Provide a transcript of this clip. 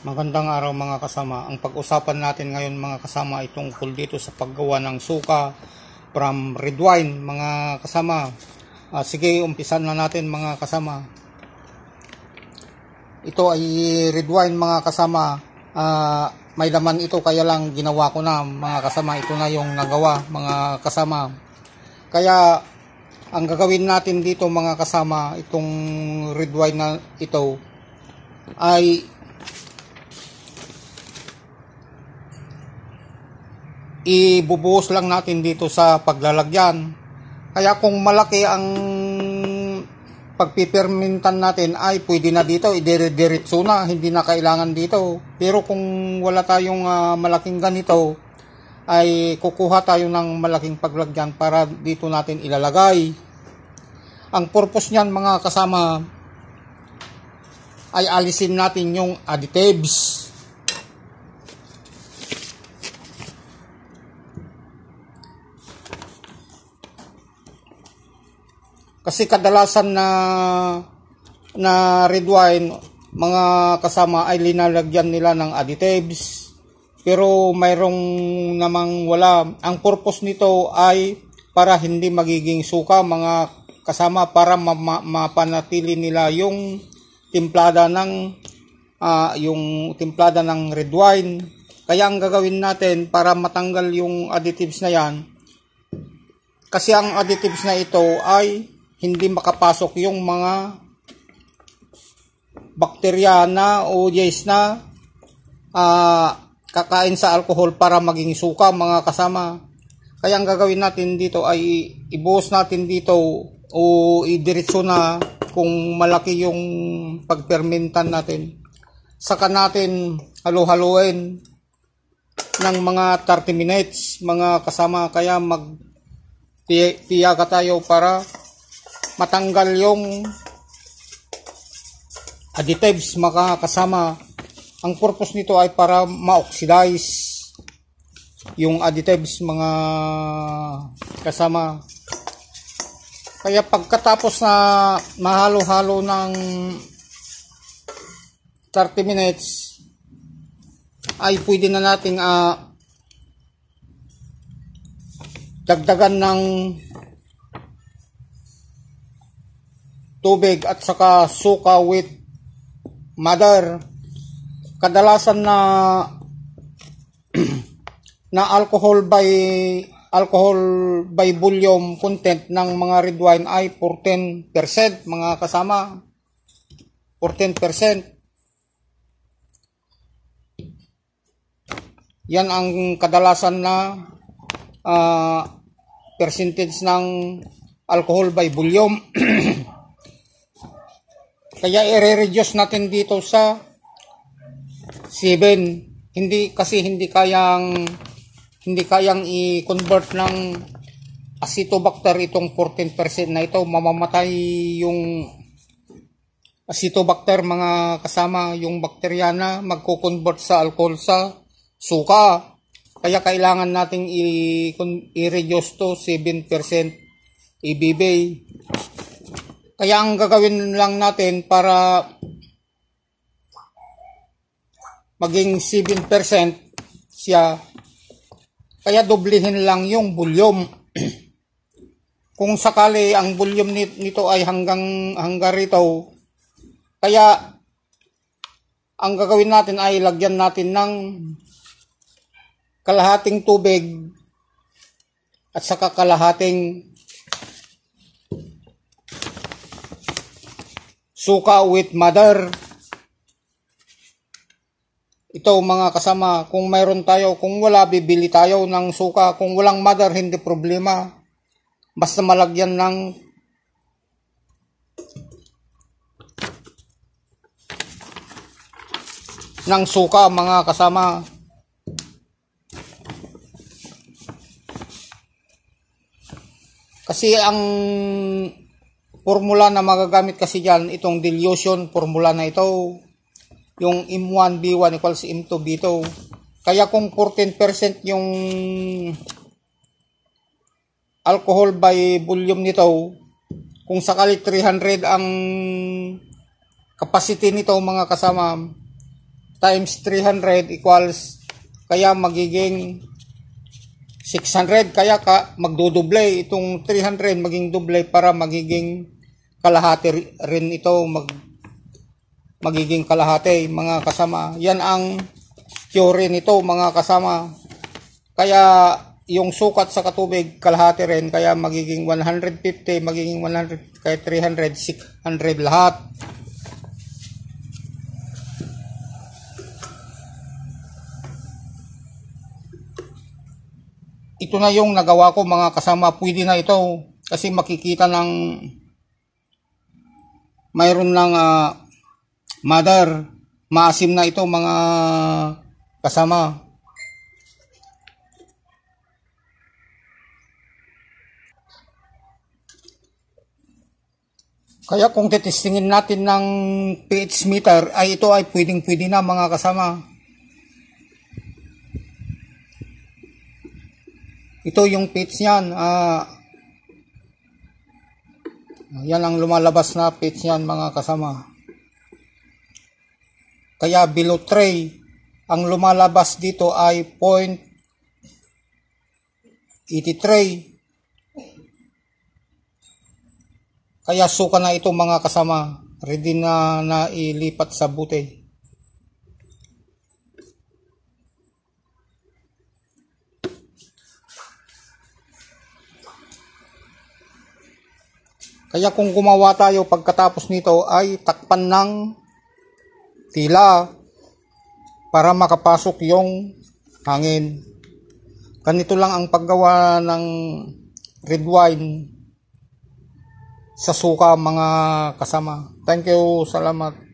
Magandang araw mga kasama. Ang pag-usapan natin ngayon mga kasama ay tungkol dito sa paggawa ng suka from red wine mga kasama. Sige, umpisan na natin mga kasama. Ito ay red wine mga kasama. May laman ito kaya lang ginawa ko na mga kasama. Ito na yung nagawa mga kasama. Kaya ang gagawin natin dito mga kasama, itong red wine na ito ay ibubuhos lang natin dito sa paglalagyan. Kaya kung malaki ang pagpipermintan natin ay pwede na dito, idire-diretso na, hindi na kailangan dito. Pero kung wala tayong malaking ganito, ay kukuha tayo ng malaking paglagyan para dito natin ilalagay. Ang purpose niyan mga kasama ay alisin natin yung additives. Kasi kadalasan na red wine, mga kasama ay linalagyan nila ng additives. Pero mayroong namang wala. Ang purpose nito ay para hindi magiging suka mga kasama, para mapanatili nila yung timplada ng red wine. Kaya ang gagawin natin para matanggal yung additives na yan, kasi ang additives na ito ay hindi makapasok yung mga bakterya na o yeast na kakain sa alcohol para maging suka mga kasama. Kaya ang gagawin natin dito ay ibuhos natin dito o idiretso na kung malaki yung pagpermentan natin. Saka natin halu-haluin ng mga 30 minutes mga kasama. Kaya magtiyaga tayo para matanggal yung additives mga kasama. Ang purpose nito ay para ma-oxidize yung additives mga kasama. Kaya pagkatapos na mahalo-halo ng 30 minutes ay pwede na nating dagdagan ng tubig at saka suka with mother. Kadalasan na alcohol by volume content ng mga red wine ay 14% mga kasama. 14%. Yan ang kadalasan na percentage ng alcohol by volume. Kaya i-reduce natin dito sa 7. Hindi kayang i-convert ng acetobacter itong 14% na ito. Mamamatay yung acetobacter mga kasama, yung bakterya na magko-convert sa alcohol sa suka. Kaya kailangan nating i-reduce to 7% ABV. Kaya ang gagawin lang natin para maging 7% siya, kaya doblihin lang yung volume. Kung sakali ang volume nito ay hanggang rito, kaya ang gagawin natin ay lagyan natin ng kalahating tubig at saka kalahating suka with mother. Ito mga kasama, kung mayroon tayo, kung wala, bibili tayo ng suka. Kung walang mother, hindi problema. Basta malagyan ng suka mga kasama. Kasi ang formula na magagamit kasi dyan, itong dilution formula na ito, yung M1B1 equals M2B2. Kaya kung 14% yung alcohol by volume nito, kung sakali 300 ang capacity nito mga kasama, times 300 equals, kaya magiging 600. Kaya magdodoble itong 300, maging doble para magiging kalahati rin ito, magiging kalahati mga kasama. Yan ang theory nito mga kasama. Kaya yung sukat sa katubig kalahati rin, kaya magiging 150, magiging 100, kaya 300, 600 lahat. Ito na yung nagawa ko mga kasama. Pwede na ito kasi makikita ng mayroon ng mother. Maasim na ito mga kasama. Kaya kung titestingin natin ng pH meter, ay ito ay pwedeng-pwede na mga kasama. Ito yung pH niyan. Yan ang lumalabas na pH niyan mga kasama. Kaya below 3, ang lumalabas dito ay 0.83. Kaya suka na ito mga kasama. Ready na ilipat sa buti. Kaya kung gumawa tayo pagkatapos nito ay takpan ng tila para makapasok yung hangin. Ganito lang ang paggawa ng red wine sa suka mga kasama. Thank you, salamat.